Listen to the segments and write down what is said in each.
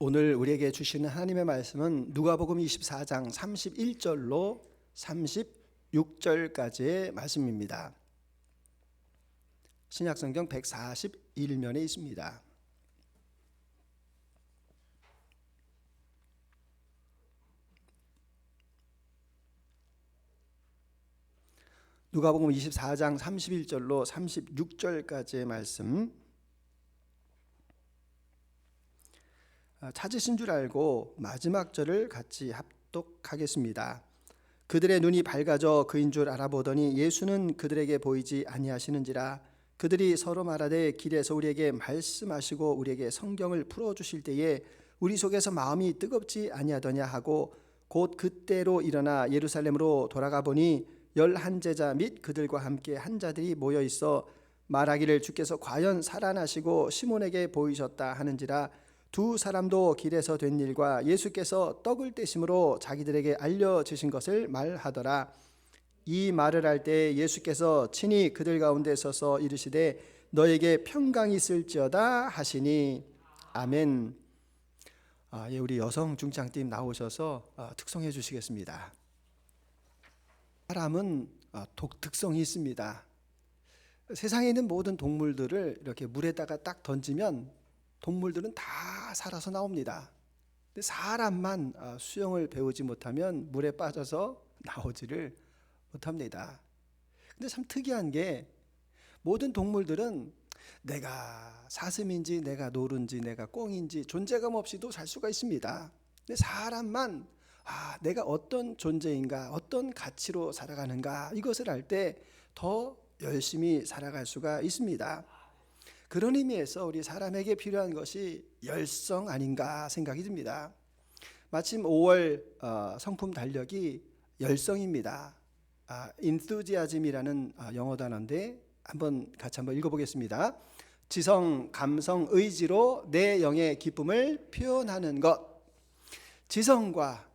오늘 우리에게 주시는 하나님의 말씀은 누가복음 24장 31절로 36절까지의 말씀입니다. 신약성경 141면에 있습니다. 누가복음 24장 31절로 36절까지의 말씀, 찾으신 줄 알고 마지막 절을 같이 합독하겠습니다. 그들의 눈이 밝아져 그인 줄 알아보더니 예수는 그들에게 보이지 아니하시는지라. 그들이 서로 말하되 길에서 우리에게 말씀하시고 우리에게 성경을 풀어주실 때에 우리 속에서 마음이 뜨겁지 아니하더냐 하고 곧 그때로 일어나 예루살렘으로 돌아가 보니 11 제자 및 그들과 함께 한 자들이 모여 있어 말하기를 주께서 과연 살아나시고 시몬에게 보이셨다 하는지라. 두 사람도 길에서 된 일과 예수께서 떡을 떼심으로 자기들에게 알려주신 것을 말하더라. 이 말을 할 때 예수께서 친히 그들 가운데 서서 이르시되 너에게 평강이 있을지어다 하시니 아멘. 우리 여성 중장팀 나오셔서 특송해 주시겠습니다. 사람은 독특성이 있습니다. 세상에 있는 모든 동물들을 이렇게 물에다가 딱 던지면 동물들은 다 살아서 나옵니다. 근데 사람만 수영을 배우지 못하면 물에 빠져서 나오지를 못합니다. 근데 참 특이한 게 모든 동물들은 내가 사슴인지 내가 노루인지 내가 꿩인지 존재감 없이도 살 수가 있습니다. 근데 사람만 내가 어떤 존재인가, 어떤 가치로 살아가는가, 이것을 알 때 더 열심히 살아갈 수가 있습니다. 그런 의미에서 우리 사람에게 필요한 것이 열성 아닌가 생각이 듭니다. 마침 5월 성품 달력이 열성입니다. enthusiasm이라는 영어 단어인데 같이 한번 읽어보겠습니다. 지성, 감성, 의지로 내 영의 기쁨을 표현하는 것. 지성과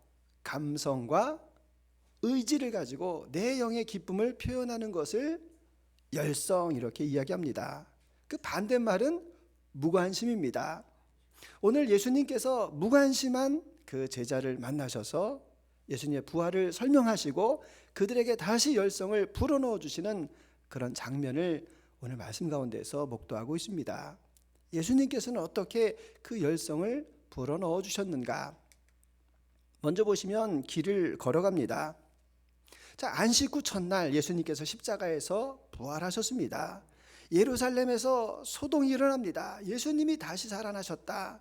감성과 의지를 가지고 내 영의 기쁨을 표현하는 것을 열성, 이렇게 이야기합니다. 그 반대말은 무관심입니다. 오늘 예수님께서 무관심한 그 제자를 만나셔서 예수님의 부활을 설명하시고 그들에게 다시 열성을 불어넣어 주시는 그런 장면을 오늘 말씀 가운데서 목도하고 있습니다. 예수님께서는 어떻게 그 열성을 불어넣어 주셨는가? 먼저 보시면 길을 걸어갑니다. 안식 후 첫날 예수님께서 십자가에서 부활하셨습니다. 예루살렘에서 소동이 일어납니다. 예수님이 다시 살아나셨다.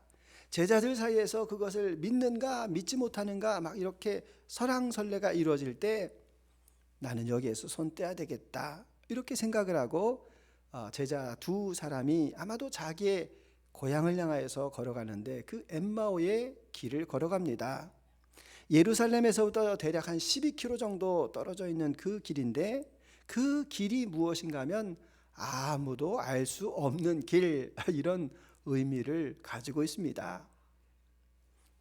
제자들 사이에서 그것을 믿는가 믿지 못하는가 막 이렇게 설왕설래가 이루어질 때 나는 여기에서 손 떼야 되겠다 이렇게 생각을 하고 제자 두 사람이 아마도 자기의 고향을 향하여서 걸어가는데 그 엠마오의 길을 걸어갑니다. 예루살렘에서부터 대략 한 12km 정도 떨어져 있는 그 길인데 그 길이 무엇인가 하면 아무도 알 수 없는 길, 이런 의미를 가지고 있습니다.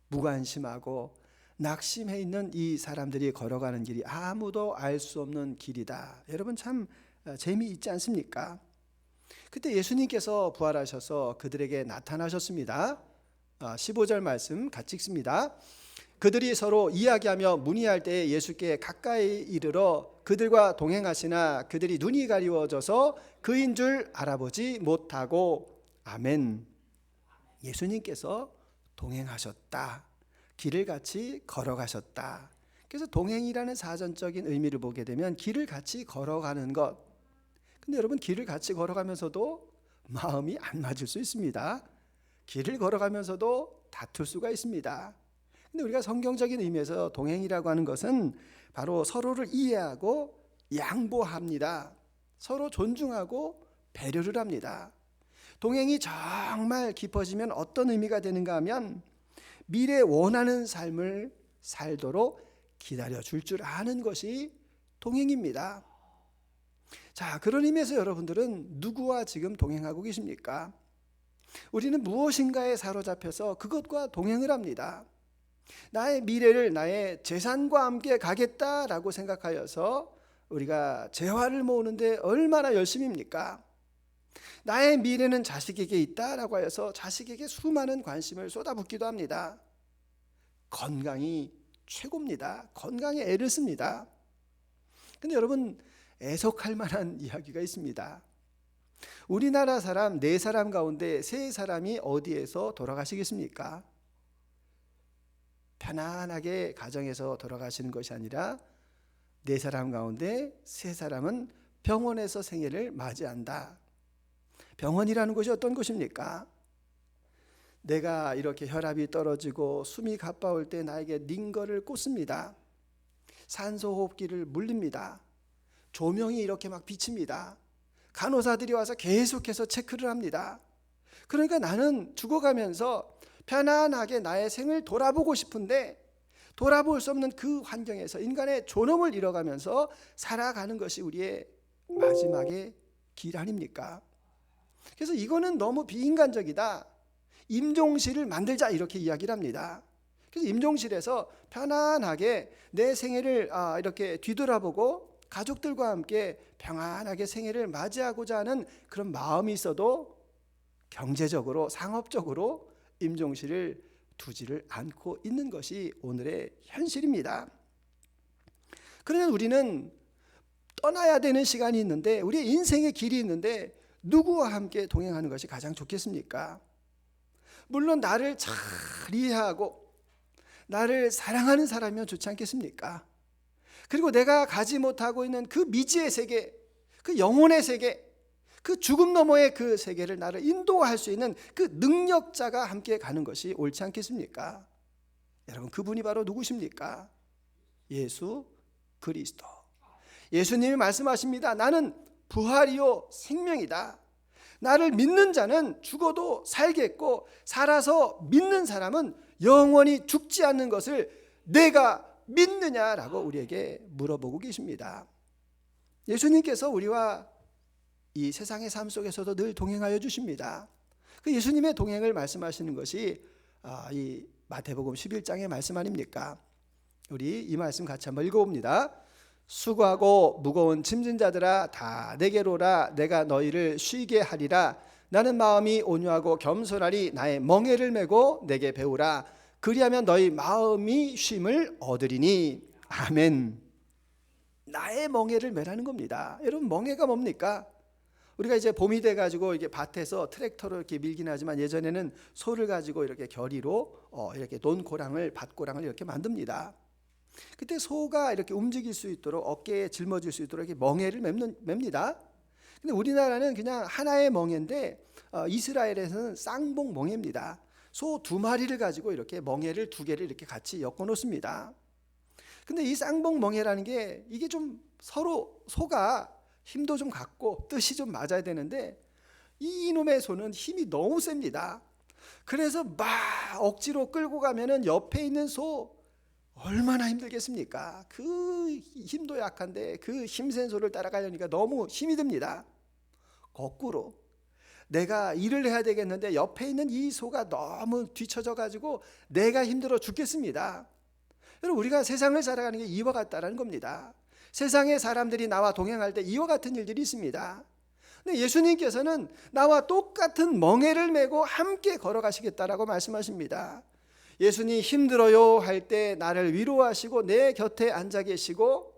무관심하고 낙심해 있는 이 사람들이 걸어가는 길이 아무도 알 수 없는 길이다. 여러분 참 재미있지 않습니까? 그때 예수님께서 부활하셔서 그들에게 나타나셨습니다. 15절 말씀 같이 읽습니다. 그들이 서로 이야기하며 문의할 때에 예수께 가까이 이르러 그들과 동행하시나 그들이 눈이 가리워져서 그인 줄 알아보지 못하고 아멘. 예수님께서 동행하셨다. 길을 같이 걸어가셨다. 그래서 동행이라는 사전적인 의미를 보게 되면 길을 같이 걸어가는 것. 근데 여러분 길을 같이 걸어가면서도 마음이 안 맞을 수 있습니다. 길을 걸어가면서도 다툴 수가 있습니다. 근데 우리가 성경적인 의미에서 동행이라고 하는 것은 바로 서로를 이해하고 양보합니다. 서로 존중하고 배려를 합니다. 동행이 정말 깊어지면 어떤 의미가 되는가 하면 미래에 원하는 삶을 살도록 기다려줄 줄 아는 것이 동행입니다. 그런 의미에서 여러분들은 누구와 지금 동행하고 계십니까? 우리는 무엇인가에 사로잡혀서 그것과 동행을 합니다. 나의 미래를 나의 재산과 함께 가겠다라고 생각하여서 우리가 재화를 모으는데 얼마나 열심입니까? 나의 미래는 자식에게 있다라고 해서 자식에게 수많은 관심을 쏟아붓기도 합니다. 건강이 최고입니다. 건강에 애를 씁니다. 근데 여러분, 애석할 만한 이야기가 있습니다. 우리나라 사람 4사람 가운데 3사람이 어디에서 돌아가시겠습니까? 편안하게 가정에서 돌아가시는 것이 아니라 4사람 가운데 3사람은 병원에서 생애를 맞이한다. 병원이라는 것이 어떤 곳입니까? 내가 이렇게 혈압이 떨어지고 숨이 가빠올 때 나에게 링거를 꽂습니다. 산소호흡기를 물립니다. 조명이 이렇게 막 비칩니다. 간호사들이 와서 계속해서 체크를 합니다. 그러니까 나는 죽어가면서 편안하게 나의 생을 돌아보고 싶은데 돌아볼 수 없는 그 환경에서 인간의 존엄을 잃어가면서 살아가는 것이 우리의 마지막의 길 아닙니까? 그래서 이거는 너무 비인간적이다. 임종실을 만들자 이렇게 이야기를 합니다. 그래서 임종실에서 편안하게 내 생애를 이렇게 뒤돌아보고 가족들과 함께 평안하게 생애를 맞이하고자 하는 그런 마음이 있어도 경제적으로 상업적으로 임종실을 두지를 않고 있는 것이 오늘의 현실입니다. 그러면 우리는 떠나야 되는 시간이 있는데 우리의 인생의 길이 있는데 누구와 함께 동행하는 것이 가장 좋겠습니까? 물론 나를 잘 이해하고 나를 사랑하는 사람이면 좋지 않겠습니까? 그리고 내가 가지 못하고 있는 그 미지의 세계, 그 영혼의 세계, 그 죽음 너머의 그 세계를 나를 인도할 수 있는 그 능력자가 함께 가는 것이 옳지 않겠습니까? 여러분, 그분이 바로 누구십니까? 예수 그리스도. 예수님이 말씀하십니다. 나는 부활이요 생명이다. 나를 믿는 자는 죽어도 살겠고 살아서 믿는 사람은 영원히 죽지 않는 것을 내가 믿느냐라고 우리에게 물어보고 계십니다. 예수님께서 우리와 이 세상의 삶 속에서도 늘 동행하여 주십니다. 그 예수님의 동행을 말씀하시는 것이 이 마태복음 11장의 말씀 아닙니까? 우리 이 말씀 같이 한번 읽어봅니다. 수고하고 무거운 짐진 자들아 다 내게로 오라. 내가 너희를 쉬게 하리라. 나는 마음이 온유하고 겸손하리. 나의 멍에를 메고 내게 배우라. 그리하면 너희 마음이 쉼을 얻으리니. 아멘. 나의 멍에를 메라는 겁니다. 여러분, 멍에가 뭡니까? 우리가 이제 봄이 돼 가지고 이게 밭에서 트랙터로 이렇게 밀긴 하지만 예전에는 소를 가지고 이렇게 결의로 이렇게 논고랑을 밭고랑을 이렇게 만듭니다. 그때 소가 이렇게 움직일 수 있도록 어깨에 짊어질 수 있도록 이렇게 멍에를 맵니다. 근데 우리나라는 그냥 하나의 멍에인데 이스라엘에서는 쌍봉 멍에입니다. 소 2마리를 가지고 이렇게 멍에를 2개를 이렇게 같이 엮어 놓습니다. 근데 이 쌍봉 멍에라는 게 이게 좀 서로 소가 힘도 좀 갖고 뜻이 좀 맞아야 되는데 이놈의 소는 힘이 너무 셉니다. 그래서 막 억지로 끌고 가면은 옆에 있는 소 얼마나 힘들겠습니까? 그 힘도 약한데 그 힘센 소를 따라가려니까 너무 힘이 듭니다. 거꾸로 내가 일을 해야 되겠는데 옆에 있는 이 소가 너무 뒤처져 가지고 내가 힘들어 죽겠습니다. 여러분, 우리가 세상을 살아가는 게 이와 같다라는 겁니다. 세상의 사람들이 나와 동행할 때 이와 같은 일들이 있습니다. 근데 예수님께서는 나와 똑같은 멍에를 메고 함께 걸어가시겠다라고 말씀하십니다. 예수님 힘들어요 할 때 나를 위로하시고 내 곁에 앉아 계시고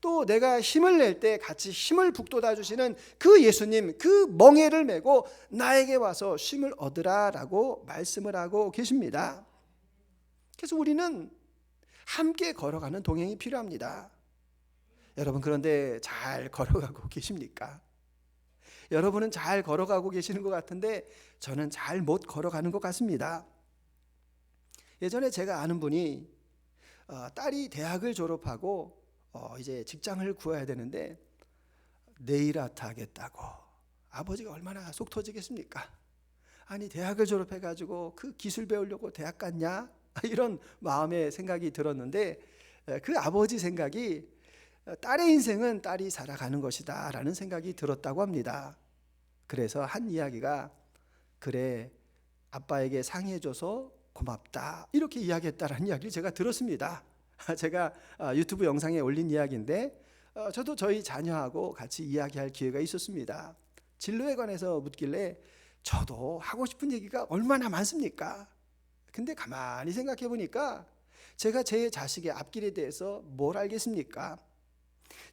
또 내가 힘을 낼 때 같이 힘을 북돋아 주시는 그 예수님, 그 멍에를 메고 나에게 와서 쉼을 얻으라라고 말씀을 하고 계십니다. 그래서 우리는 함께 걸어가는 동행이 필요합니다. 여러분, 그런데 잘 걸어가고 계십니까? 여러분은 잘 걸어가고 계시는 것 같은데 저는 잘 못 걸어가는 것 같습니다. 예전에 제가 아는 분이 딸이 대학을 졸업하고 이제 직장을 구해야 되는데 네일 아트 하겠다고. 아버지가 얼마나 속 터지겠습니까? 아니, 대학을 졸업해가지고 그 기술 배우려고 대학 갔냐? 이런 마음의 생각이 들었는데 그 아버지 생각이 딸의 인생은 딸이 살아가는 것이다 라는 생각이 들었다고 합니다. 그래서 한 이야기가 그래, 아빠에게 상의해줘서 고맙다 이렇게 이야기했다라는 이야기를 제가 들었습니다. 제가 유튜브 영상에 올린 이야기인데 저도 저희 자녀하고 같이 이야기할 기회가 있었습니다. 진로에 관해서 묻길래 저도 하고 싶은 얘기가 얼마나 많습니까? 근데 가만히 생각해 보니까 제가 제 자식의 앞길에 대해서 뭘 알겠습니까?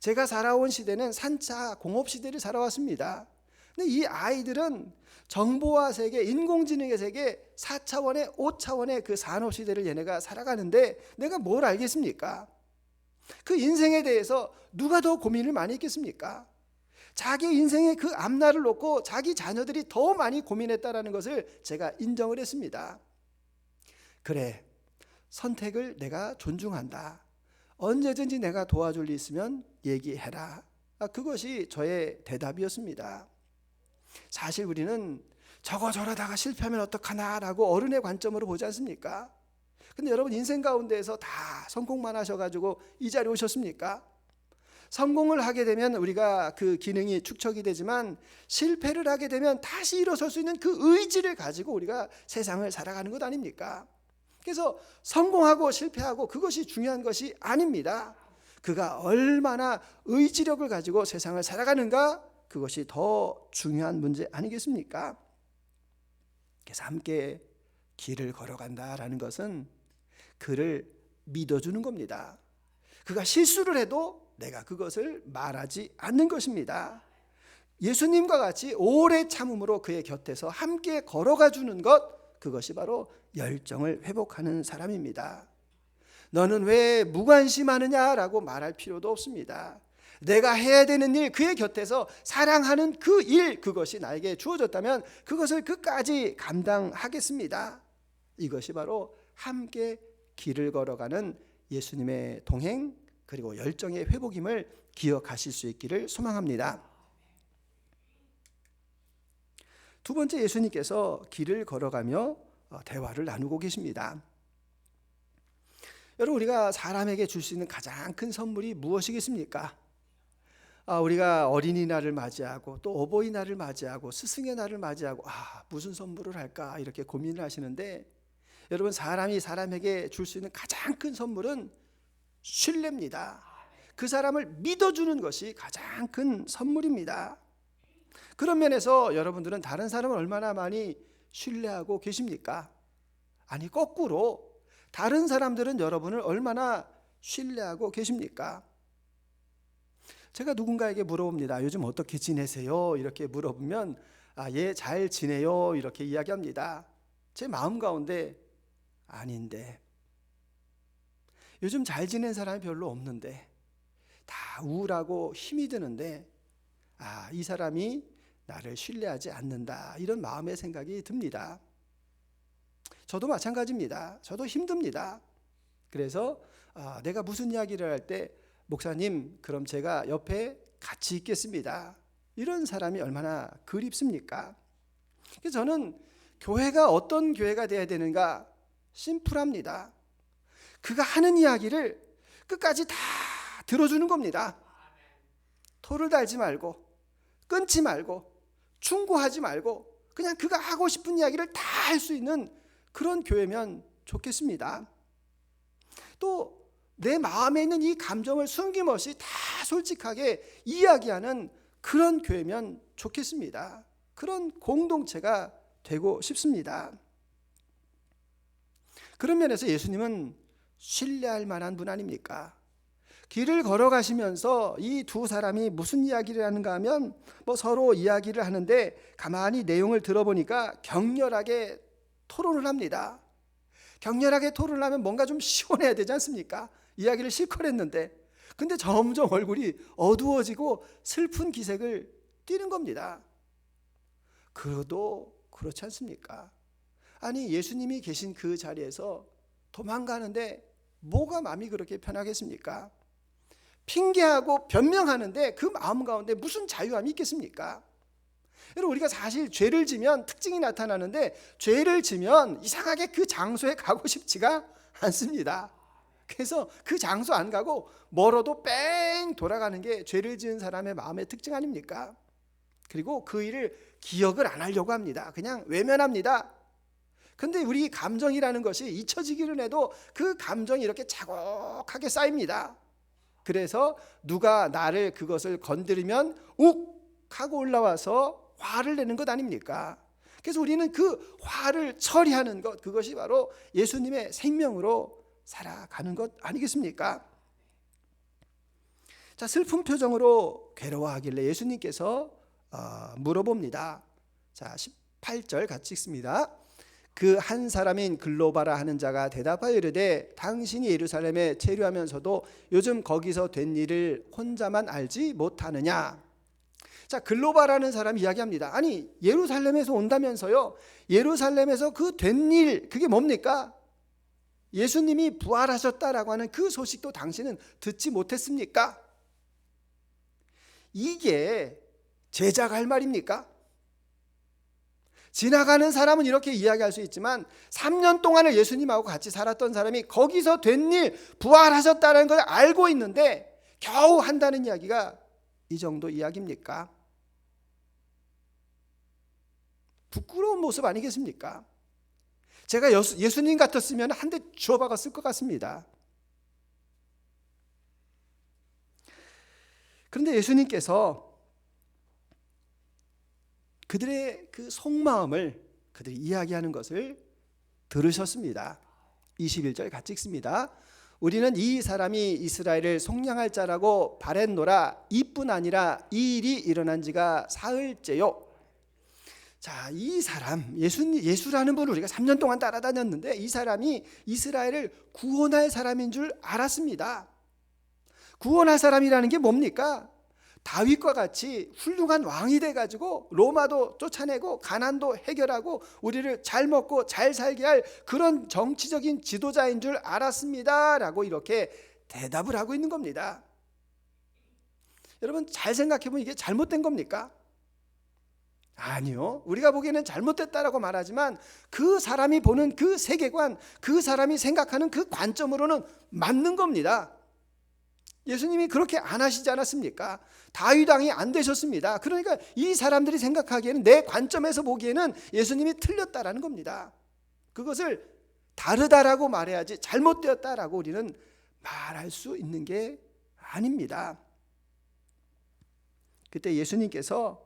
제가 살아온 시대는 산차 공업 시대를 살아왔습니다. 근데 이 아이들은 정보화 세계, 인공지능의 세계 4차원의 5차원의 그 산업 시대를 얘네가 살아가는데 내가 뭘 알겠습니까? 그 인생에 대해서 누가 더 고민을 많이 했겠습니까? 자기 인생의 그 앞날을 놓고 자기 자녀들이 더 많이 고민했다라는 것을 제가 인정을 했습니다. 그래, 선택을 내가 존중한다. 언제든지 내가 도와줄 일 있으면 얘기해라. 그것이 저의 대답이었습니다. 사실 우리는 저러다가 실패하면 어떡하나라고 어른의 관점으로 보지 않습니까? 근데 여러분 인생 가운데에서 다 성공만 하셔가지고 이 자리에 오셨습니까? 성공을 하게 되면 우리가 그 기능이 축적이 되지만 실패를 하게 되면 다시 일어설 수 있는 그 의지를 가지고 우리가 세상을 살아가는 것 아닙니까? 그래서 성공하고 실패하고 그것이 중요한 것이 아닙니다. 그가 얼마나 의지력을 가지고 세상을 살아가는가, 그것이 더 중요한 문제 아니겠습니까? 그래서 함께 길을 걸어간다라는 것은 그를 믿어주는 겁니다. 그가 실수를 해도 내가 그것을 말하지 않는 것입니다. 예수님과 같이 오래 참음으로 그의 곁에서 함께 걸어가 주는 것, 그것이 바로 열정을 회복하는 사람입니다. 너는 왜 무관심하느냐라고 말할 필요도 없습니다. 내가 해야 되는 일, 그의 곁에서 사랑하는 그 일, 그것이 나에게 주어졌다면 그것을 끝까지 감당하겠습니다. 이것이 바로 함께 길을 걸어가는 예수님의 동행, 그리고 열정의 회복임을 기억하실 수 있기를 소망합니다. 두 번째, 예수님께서 길을 걸어가며 대화를 나누고 계십니다. 여러분, 우리가 사람에게 줄 수 있는 가장 큰 선물이 무엇이겠습니까? 우리가 어린이날을 맞이하고 또 어버이날을 맞이하고 스승의 날을 맞이하고 무슨 선물을 할까 이렇게 고민을 하시는데, 여러분, 사람이 사람에게 줄 수 있는 가장 큰 선물은 신뢰입니다. 그 사람을 믿어주는 것이 가장 큰 선물입니다. 그런 면에서 여러분들은 다른 사람을 얼마나 많이 신뢰하고 계십니까? 아니, 거꾸로 다른 사람들은 여러분을 얼마나 신뢰하고 계십니까? 제가 누군가에게 물어봅니다. 요즘 어떻게 지내세요? 이렇게 물어보면 예, 잘 지내요 이렇게 이야기합니다. 제 마음 가운데 아닌데, 요즘 잘 지낸 사람이 별로 없는데, 다 우울하고 힘이 드는데 이 사람이 나를 신뢰하지 않는다, 이런 마음의 생각이 듭니다. 저도 마찬가지입니다. 저도 힘듭니다. 그래서 내가 무슨 이야기를 할 때 목사님, 그럼 제가 옆에 같이 있겠습니다, 이런 사람이 얼마나 그립습니까? 그래서 저는 교회가 어떤 교회가 되어야 되는가 심플합니다. 그가 하는 이야기를 끝까지 다 들어주는 겁니다. 토를 달지 말고, 끊지 말고, 충고하지 말고, 그냥 그가 하고 싶은 이야기를 다 할 수 있는 그런 교회면 좋겠습니다. 또 내 마음에 있는 이 감정을 숨김없이 다 솔직하게 이야기하는 그런 교회면 좋겠습니다. 그런 공동체가 되고 싶습니다. 그런 면에서 예수님은 신뢰할 만한 분 아닙니까? 길을 걸어가시면서 이 두 사람이 무슨 이야기를 하는가 하면 서로 이야기를 하는데 가만히 내용을 들어보니까 격렬하게 토론을 합니다. 격렬하게 토론을 하면 뭔가 좀 시원해야 되지 않습니까? 이야기를 실컷 했는데, 근데 점점 얼굴이 어두워지고 슬픈 기색을 띠는 겁니다. 그래도 그렇지 않습니까? 아니, 예수님이 계신 그 자리에서 도망가는데 뭐가 마음이 그렇게 편하겠습니까? 핑계하고 변명하는데 그 마음 가운데 무슨 자유함이 있겠습니까? 여러분, 우리가 사실 죄를 지면 특징이 나타나는데, 죄를 지면 이상하게 그 장소에 가고 싶지가 않습니다. 그래서 그 장소 안 가고 멀어도 뺑 돌아가는 게 죄를 지은 사람의 마음의 특징 아닙니까? 그리고 그 일을 기억을 안 하려고 합니다. 그냥 외면합니다. 근데 우리 감정이라는 것이 잊혀지기는 해도 그 감정이 이렇게 차곡하게 쌓입니다. 그래서 누가 나를 그것을 건드리면 욱 하고 올라와서 화를 내는 것 아닙니까? 그래서 우리는 그 화를 처리하는 것, 그것이 바로 예수님의 생명으로 살아가는 것 아니겠습니까? 자, 슬픈 표정으로 괴로워하길래 예수님께서 물어봅니다. 자, 18절 같이 읽습니다. 그 한 사람인 글로바라 하는 자가 대답하여 이르되 당신이 예루살렘에 체류하면서도 요즘 거기서 된 일을 혼자만 알지 못하느냐. 자, 글로바라는 사람이 이야기합니다. 아니, 예루살렘에서 온다면서요. 예루살렘에서 그 된 일, 그게 뭡니까? 예수님이 부활하셨다라고 하는 그 소식도 당신은 듣지 못했습니까? 이게 제자가 할 말입니까? 지나가는 사람은 이렇게 이야기할 수 있지만 3년 동안을 예수님하고 같이 살았던 사람이 거기서 된 일, 부활하셨다는 걸 알고 있는데 겨우 한다는 이야기가 이 정도 이야기입니까? 부끄러운 모습 아니겠습니까? 제가 예수님 같았으면 한 대 주워박았을 것 같습니다. 그런데 예수님께서 그들의 그 속마음을 그들이 이야기하는 것을 들으셨습니다. 21절 같이 읽습니다. 우리는 이 사람이 이스라엘을 속량할 자라고 바랬노라. 이뿐 아니라 이 일이 일어난 지가 사흘째요. 자, 이 사람 예수라는 분을 우리가 3년 동안 따라다녔는데 이 사람이 이스라엘을 구원할 사람인 줄 알았습니다. 구원할 사람이라는 게 뭡니까? 다윗과 같이 훌륭한 왕이 돼가지고 로마도 쫓아내고 가난도 해결하고 우리를 잘 먹고 잘 살게 할 그런 정치적인 지도자인 줄 알았습니다 라고 이렇게 대답을 하고 있는 겁니다. 여러분, 잘 생각해보면 이게 잘못된 겁니까? 아니요. 우리가 보기에는 잘못됐다라고 말하지만 그 사람이 보는 그 세계관, 그 사람이 생각하는 그 관점으로는 맞는 겁니다. 예수님이 그렇게 안 하시지 않았습니까? 다윗 왕이 안 되셨습니다. 그러니까 이 사람들이 생각하기에는, 내 관점에서 보기에는 예수님이 틀렸다라는 겁니다. 그것을 다르다라고 말해야지 잘못되었다라고 우리는 말할 수 있는 게 아닙니다. 그때 예수님께서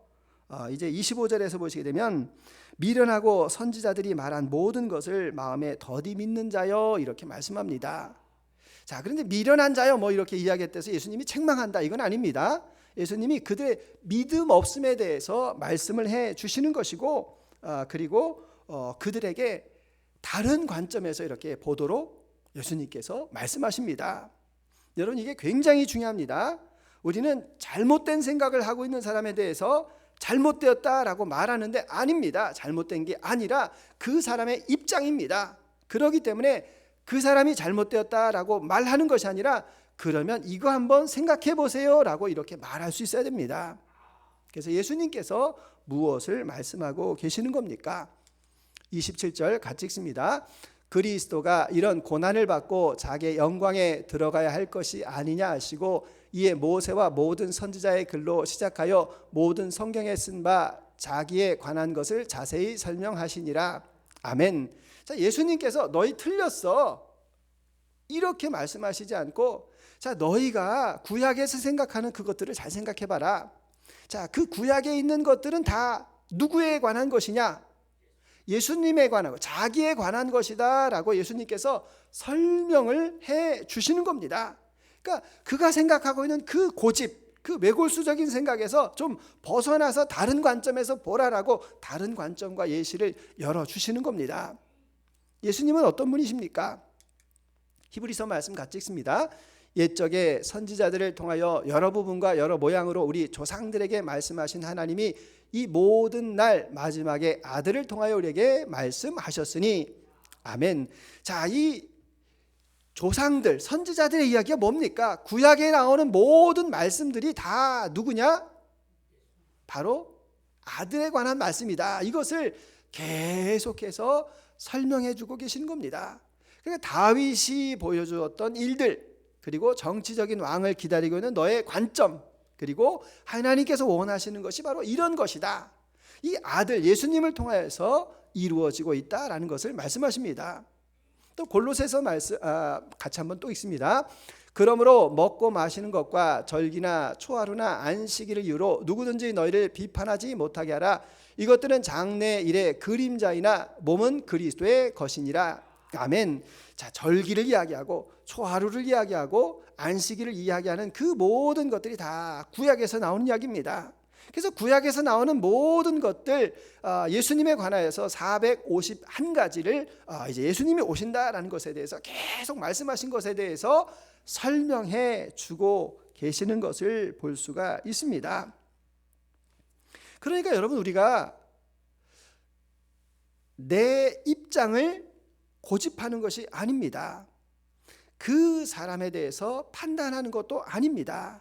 이제 25절에서 보시게 되면 미련하고 선지자들이 말한 모든 것을 마음에 더디 믿는 자여 이렇게 말씀합니다. 자, 그런데 미련한 자여 뭐 이렇게 이야기했대서 예수님이 책망한다, 이건 아닙니다. 예수님이 그들의 믿음 없음에 대해서 말씀을 해 주시는 것이고, 그리고 그들에게 다른 관점에서 이렇게 보도록 예수님께서 말씀하십니다. 여러분, 이게 굉장히 중요합니다. 우리는 잘못된 생각을 하고 있는 사람에 대해서 잘못되었다라고 말하는데 아닙니다. 잘못된 게 아니라 그 사람의 입장입니다. 그렇기 때문에 그 사람이 잘못되었다라고 말하는 것이 아니라 그러면 이거 한번 생각해 보세요 라고 이렇게 말할 수 있어야 됩니다. 그래서 예수님께서 무엇을 말씀하고 계시는 겁니까? 27절 같이 읽습니다. 그리스도가 이런 고난을 받고 자기의 영광에 들어가야 할 것이 아니냐 하시고 이에 모세와 모든 선지자의 글로 시작하여 모든 성경에 쓴 바 자기에 관한 것을 자세히 설명하시니라. 아멘. 자, 예수님께서 너희 틀렸어 이렇게 말씀하시지 않고, 자, 너희가 구약에서 생각하는 그것들을 잘 생각해봐라. 자, 그 구약에 있는 것들은 다 누구에 관한 것이냐? 예수님에 관한 것, 자기에 관한 것이다 라고 예수님께서 설명을 해 주시는 겁니다. 그러니까 그가 생각하고 있는 그 고집, 그 외골수적인 생각에서 좀 벗어나서 다른 관점에서 보라라고 다른 관점과 예시를 열어주시는 겁니다. 예수님은 어떤 분이십니까? 히브리서 말씀 같이 읽습니다. 옛적에 선지자들을 통하여 여러 부분과 여러 모양으로 우리 조상들에게 말씀하신 하나님이 이 모든 날 마지막에 아들을 통하여 우리에게 말씀하셨으니 아멘. 자, 이 조상들, 선지자들의 이야기가 뭡니까? 구약에 나오는 모든 말씀들이 다 누구냐? 바로 아들에 관한 말씀이다. 이것을 계속해서 설명해 주고 계시는 겁니다. 그러니까 다윗이 보여주었던 일들, 그리고 정치적인 왕을 기다리고 있는 너의 관점, 그리고 하나님께서 원하시는 것이 바로 이런 것이다. 이 아들 예수님을 통하여서 이루어지고 있다라는 것을 말씀하십니다. 또 골로새서 같이 한번 또 읽습니다. 그러므로 먹고 마시는 것과 절기나 초하루나 안식일을 이유로 누구든지 너희를 비판하지 못하게 하라. 이것들은 장래 일의 그림자이나 몸은 그리스도의 것이니라. 아멘. 자, 절기를 이야기하고 초하루를 이야기하고 안식일을 이야기하는 그 모든 것들이 다 구약에서 나오는 이야기입니다. 그래서 구약에서 나오는 모든 것들, 예수님에 관하여서 451가지를 이제 예수님이 오신다라는 것에 대해서 계속 말씀하신 것에 대해서 설명해 주고 계시는 것을 볼 수가 있습니다. 그러니까 여러분, 우리가 내 입장을 고집하는 것이 아닙니다. 그 사람에 대해서 판단하는 것도 아닙니다.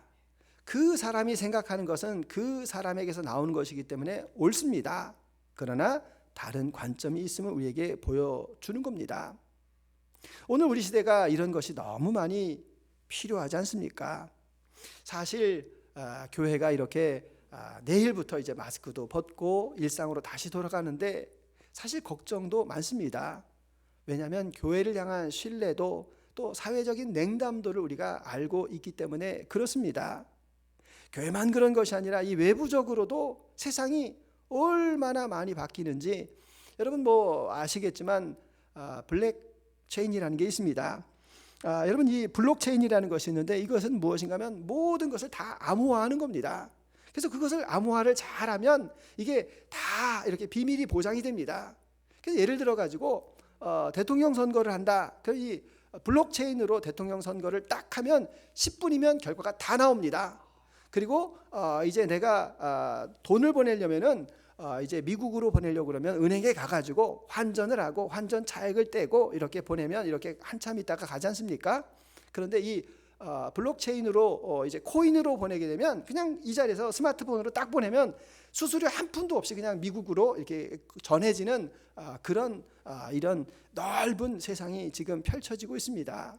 그 사람이 생각하는 것은 그 사람에게서 나오는 것이기 때문에 옳습니다. 그러나 다른 관점이 있음을 우리에게 보여주는 겁니다. 오늘 우리 시대가 이런 것이 너무 많이 필요하지 않습니까? 사실 교회가 이렇게 내일부터 이제 마스크도 벗고 일상으로 다시 돌아가는데 사실 걱정도 많습니다. 왜냐하면 교회를 향한 신뢰도 또 사회적인 냉담도를 우리가 알고 있기 때문에 그렇습니다. 교회만 그런 것이 아니라 이 외부적으로도 세상이 얼마나 많이 바뀌는지 여러분 뭐 아시겠지만 블록체인이라는 게 있습니다. 여러분, 이 블록체인이라는 것이 있는데 이것은 무엇인가 하면 모든 것을 다 암호화하는 겁니다. 그래서 그것을 암호화를 잘하면 이게 다 이렇게 비밀이 보장이 됩니다. 그래서 예를 들어 가지고 대통령 선거를 한다. 이 블록체인으로 대통령 선거를 딱 하면 10분이면 결과가 다 나옵니다. 그리고 이제 내가 돈을 보내려면은 이제 미국으로 보내려고 그러면 은행에 가가지고 환전을 하고 환전 차액을 떼고 이렇게 보내면 이렇게 한참 있다가 가지 않습니까? 그런데 이 블록체인으로 이제 코인으로 보내게 되면 그냥 이 자리에서 스마트폰으로 딱 보내면 수수료 한 푼도 없이 그냥 미국으로 이렇게 전해지는 그런 이런 넓은 세상이 지금 펼쳐지고 있습니다.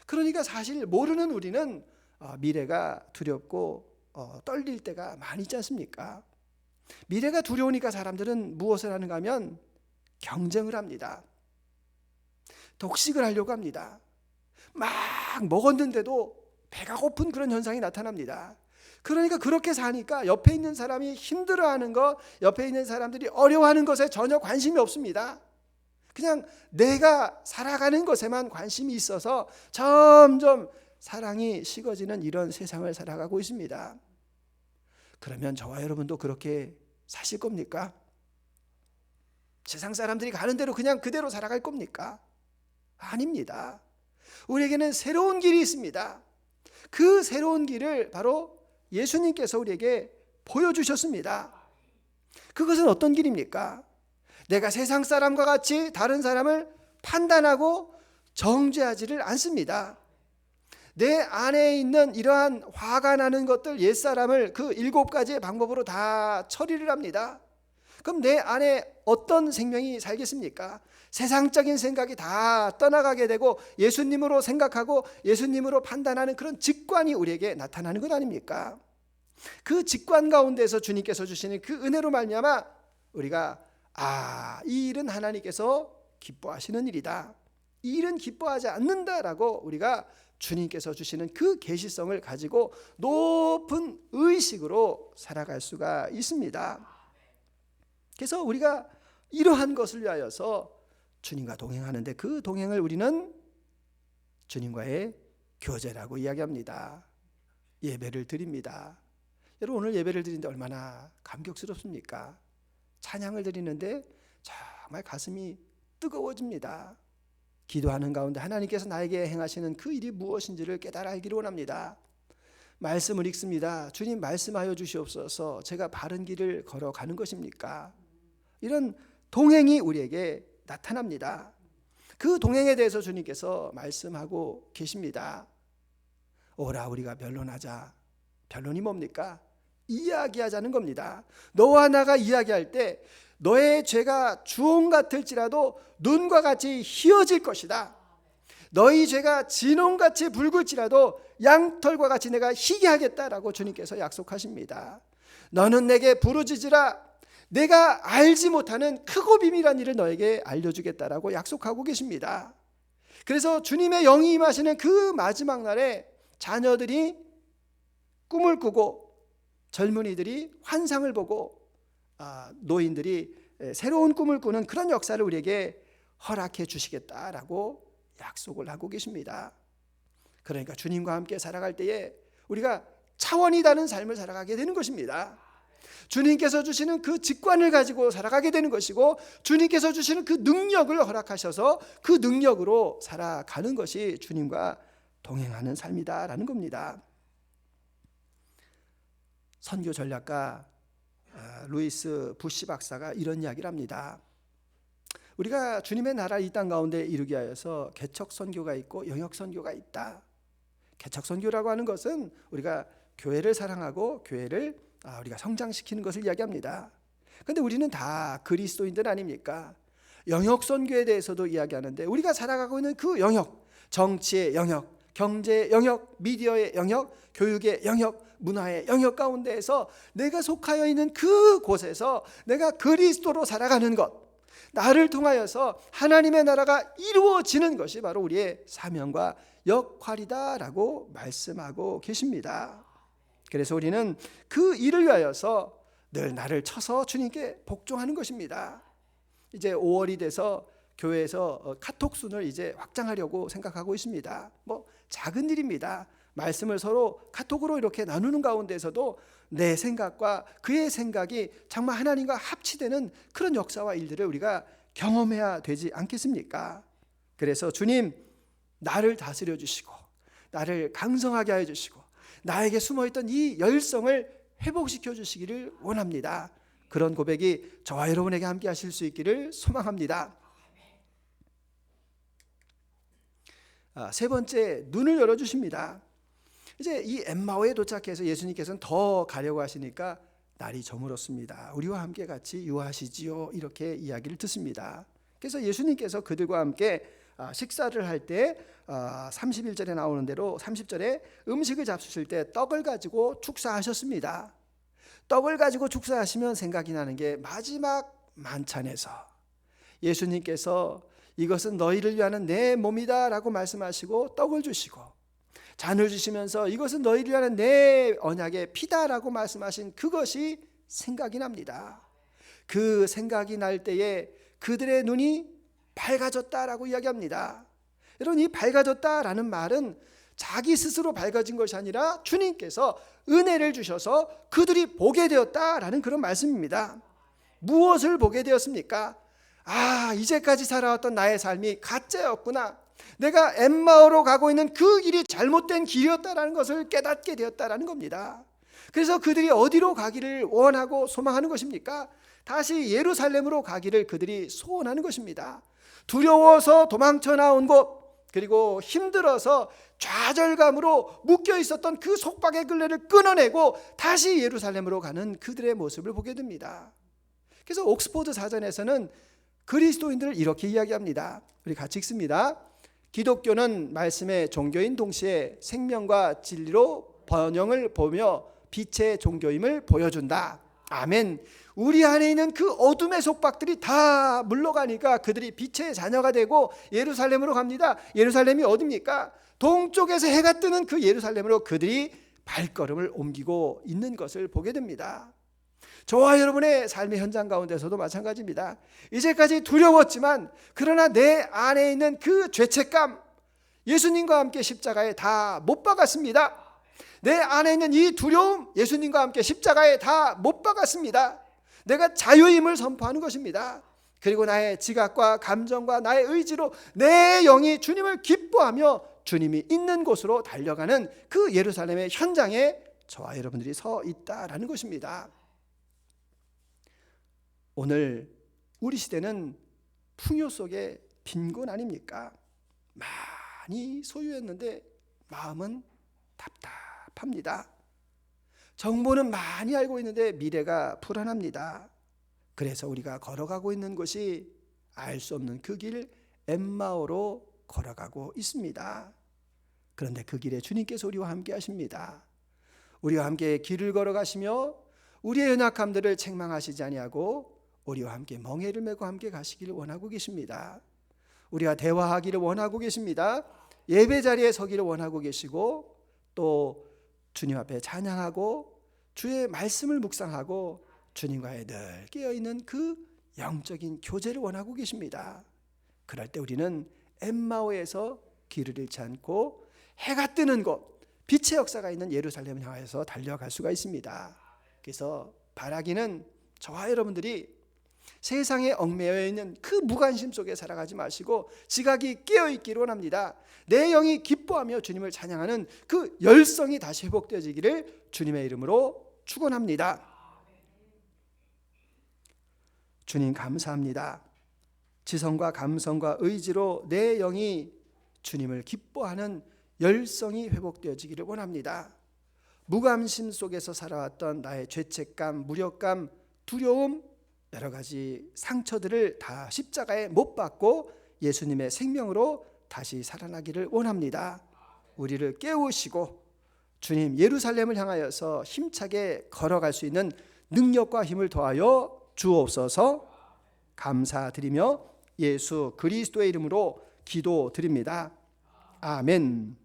그러니까 사실 모르는 우리는 미래가 두렵고 떨릴 때가 많이 있지 않습니까? 미래가 두려우니까 사람들은 무엇을 하는가 하면 경쟁을 합니다. 독식을 하려고 합니다. 막 먹었는데도 배가 고픈 그런 현상이 나타납니다. 그러니까 그렇게 사니까 옆에 있는 사람이 힘들어하는 것, 옆에 있는 사람들이 어려워하는 것에 전혀 관심이 없습니다. 그냥 내가 살아가는 것에만 관심이 있어서 점점 사랑이 식어지는 이런 세상을 살아가고 있습니다. 그러면 저와 여러분도 그렇게 사실 겁니까? 세상 사람들이 가는 대로 그냥 그대로 살아갈 겁니까? 아닙니다. 우리에게는 새로운 길이 있습니다. 그 새로운 길을 바로 예수님께서 우리에게 보여주셨습니다. 그것은 어떤 길입니까? 내가 세상 사람과 같이 다른 사람을 판단하고 정죄하지를 않습니다. 내 안에 있는 이러한 화가 나는 것들, 옛사람을 그 7가지의 방법으로 다 처리를 합니다. 그럼 내 안에 어떤 생명이 살겠습니까? 세상적인 생각이 다 떠나가게 되고 예수님으로 생각하고 예수님으로 판단하는 그런 직관이 우리에게 나타나는 것 아닙니까? 그 직관 가운데서 주님께서 주시는 그 은혜로 말미암아 우리가 이 일은 하나님께서 기뻐하시는 일이다, 이 일은 기뻐하지 않는다라고 우리가 주님께서 주시는 그 계시성을 가지고 높은 의식으로 살아갈 수가 있습니다. 그래서 우리가 이러한 것을 위하여서 주님과 동행하는데 그 동행을 우리는 주님과의 교제라고 이야기합니다. 예배를 드립니다. 여러분, 오늘 예배를 드리는데 얼마나 감격스럽습니까? 찬양을 드리는데 정말 가슴이 뜨거워집니다. 기도하는 가운데 하나님께서 나에게 행하시는 그 일이 무엇인지를 깨달아 알기를 원합니다. 말씀을 읽습니다. 주님, 말씀하여 주시옵소서. 제가 바른 길을 걸어가는 것입니까? 이런 동행이 우리에게 나타납니다. 그 동행에 대해서 주님께서 말씀하고 계십니다. 오라 우리가 변론하자. 변론이 뭡니까? 이야기하자는 겁니다. 너와 나가 이야기할 때 너의 죄가 주홍 같을지라도 눈과 같이 희어질 것이다. 너희 죄가 진홍같이 붉을지라도 양털과 같이 내가 희게 하겠다라고 주님께서 약속하십니다. 너는 내게 부르짖으라. 내가 알지 못하는 크고 비밀한 일을 너에게 알려주겠다라고 약속하고 계십니다. 그래서 주님의 영이 임하시는 그 마지막 날에 자녀들이 꿈을 꾸고 젊은이들이 환상을 보고 노인들이 새로운 꿈을 꾸는 그런 역사를 우리에게 허락해 주시겠다라고 약속을 하고 계십니다. 그러니까 주님과 함께 살아갈 때에 우리가 차원이 다른 삶을 살아가게 되는 것입니다. 주님께서 주시는 그 직관을 가지고 살아가게 되는 것이고, 주님께서 주시는 그 능력을 허락하셔서 그 능력으로 살아가는 것이 주님과 동행하는 삶이다라는 겁니다. 선교 전략가 루이스 부시 박사가 이런 이야기를 합니다. 우리가 주님의 나라 이 땅 가운데 이루기 위하여서 개척 선교가 있고 영역 선교가 있다. 개척 선교라고 하는 것은 우리가 교회를 사랑하고 교회를 우리가 성장시키는 것을 이야기합니다. 그런데 우리는 다 그리스도인들 아닙니까? 영역 선교에 대해서도 이야기하는데, 우리가 살아가고 있는 그 영역, 정치의 영역, 경제의 영역, 미디어의 영역, 교육의 영역, 문화의 영역 가운데에서 내가 속하여 있는 그 곳에서 내가 그리스도로 살아가는 것, 나를 통하여서 하나님의 나라가 이루어지는 것이 바로 우리의 사명과 역할이다라고 말씀하고 계십니다. 그래서 우리는 그 일을 위하여서 늘 나를 쳐서 주님께 복종하는 것입니다. 이제 5월이 돼서 교회에서 카톡순을 이제 확장하려고 생각하고 있습니다. 작은 일입니다. 말씀을 서로 카톡으로 이렇게 나누는 가운데서도 내 생각과 그의 생각이 정말 하나님과 합치되는 그런 역사와 일들을 우리가 경험해야 되지 않겠습니까? 그래서 주님, 나를 다스려 주시고 나를 강성하게 하여 주시고 나에게 숨어있던 이 열성을 회복시켜 주시기를 원합니다. 그런 고백이 저와 여러분에게 함께 하실 수 있기를 소망합니다. 세 번째, 눈을 열어주십니다. 이제 이 엠마오에 도착해서 예수님께서는 더 가려고 하시니까 날이 저물었습니다. 우리와 함께 같이 유하시지요, 이렇게 이야기를 듣습니다. 그래서 예수님께서 그들과 함께 식사를 할 때 31절에 나오는 대로 30절에 음식을 잡수실 때 떡을 가지고 축사하셨습니다. 떡을 가지고 축사하시면 생각이 나는 게 마지막 만찬에서 예수님께서 이것은 너희를 위하는 내 몸이다 라고 말씀하시고 떡을 주시고, 잔을 주시면서 이것은 너희를 위하는 내 언약의 피다라고 말씀하신 그것이 생각이 납니다. 그 생각이 날 때에 그들의 눈이 밝아졌다라고 이야기합니다. 여러분, 이 밝아졌다라는 말은 자기 스스로 밝아진 것이 아니라 주님께서 은혜를 주셔서 그들이 보게 되었다라는 그런 말씀입니다. 무엇을 보게 되었습니까? 이제까지 살아왔던 나의 삶이 가짜였구나. 내가 엠마오로 가고 있는 그 길이 잘못된 길이었다라는 것을 깨닫게 되었다라는 겁니다. 그래서 그들이 어디로 가기를 원하고 소망하는 것입니까? 다시 예루살렘으로 가기를 그들이 소원하는 것입니다. 두려워서 도망쳐 나온 곳, 그리고 힘들어서 좌절감으로 묶여 있었던 그 속박의 끈레를 끊어내고 다시 예루살렘으로 가는 그들의 모습을 보게 됩니다. 그래서 옥스포드 사전에서는 그리스도인들을 이렇게 이야기합니다. 우리 같이 읽습니다. 기독교는 말씀의 종교인 동시에 생명과 진리로 번영을 보며 빛의 종교임을 보여준다. 아멘. 우리 안에 있는 그 어둠의 속박들이 다 물러가니까 그들이 빛의 자녀가 되고 예루살렘으로 갑니다. 예루살렘이 어디입니까? 동쪽에서 해가 뜨는 그 예루살렘으로 그들이 발걸음을 옮기고 있는 것을 보게 됩니다. 저와 여러분의 삶의 현장 가운데서도 마찬가지입니다. 이제까지 두려웠지만 그러나 내 안에 있는 그 죄책감, 예수님과 함께 십자가에 다 못 박았습니다. 내 안에 있는 이 두려움, 예수님과 함께 십자가에 다 못 박았습니다. 내가 자유임을 선포하는 것입니다. 그리고 나의 지각과 감정과 나의 의지로 내 영이 주님을 기뻐하며 주님이 있는 곳으로 달려가는 그 예루살렘의 현장에 저와 여러분들이 서 있다라는 것입니다. 오늘 우리 시대는 풍요 속의 빈곤 아닙니까? 많이 소유했는데 마음은 답답합니다. 정보는 많이 알고 있는데 미래가 불안합니다. 그래서 우리가 걸어가고 있는 곳이 알 수 없는 그 길 엠마오로 걸어가고 있습니다. 그런데 그 길에 주님께서 우리와 함께 하십니다. 우리와 함께 길을 걸어가시며 우리의 연약함들을 책망하시지 아니하고 우리와 함께 멍에를 메고 함께 가시기를 원하고 계십니다. 우리가 대화하기를 원하고 계십니다. 예배 자리에 서기를 원하고 계시고 또 주님 앞에 찬양하고 주의 말씀을 묵상하고 주님과의 늘 깨어있는 그 영적인 교제를 원하고 계십니다. 그럴 때 우리는 엠마오에서 길을 잃지 않고 해가 뜨는 곳, 빛의 역사가 있는 예루살렘을 향해서 달려갈 수가 있습니다. 그래서 바라기는 저와 여러분들이 세상에 얽매여 있는 그 무관심 속에 살아가지 마시고 지각이 깨어있기를 원합니다. 내 영이 기뻐하며 주님을 찬양하는 그 열성이 다시 회복되어지기를 주님의 이름으로 축원합니다. 주님 감사합니다. 지성과 감성과 의지로 내 영이 주님을 기뻐하는 열성이 회복되어지기를 원합니다. 무관심 속에서 살아왔던 나의 죄책감, 무력감, 두려움, 여러 가지 상처들을 다 십자가에 못 박고 예수님의 생명으로 다시 살아나기를 원합니다. 우리를 깨우시고 주님 예루살렘을 향하여서 힘차게 걸어갈 수 있는 능력과 힘을 더하여 주옵소서. 감사드리며 예수 그리스도의 이름으로 기도드립니다. 아멘.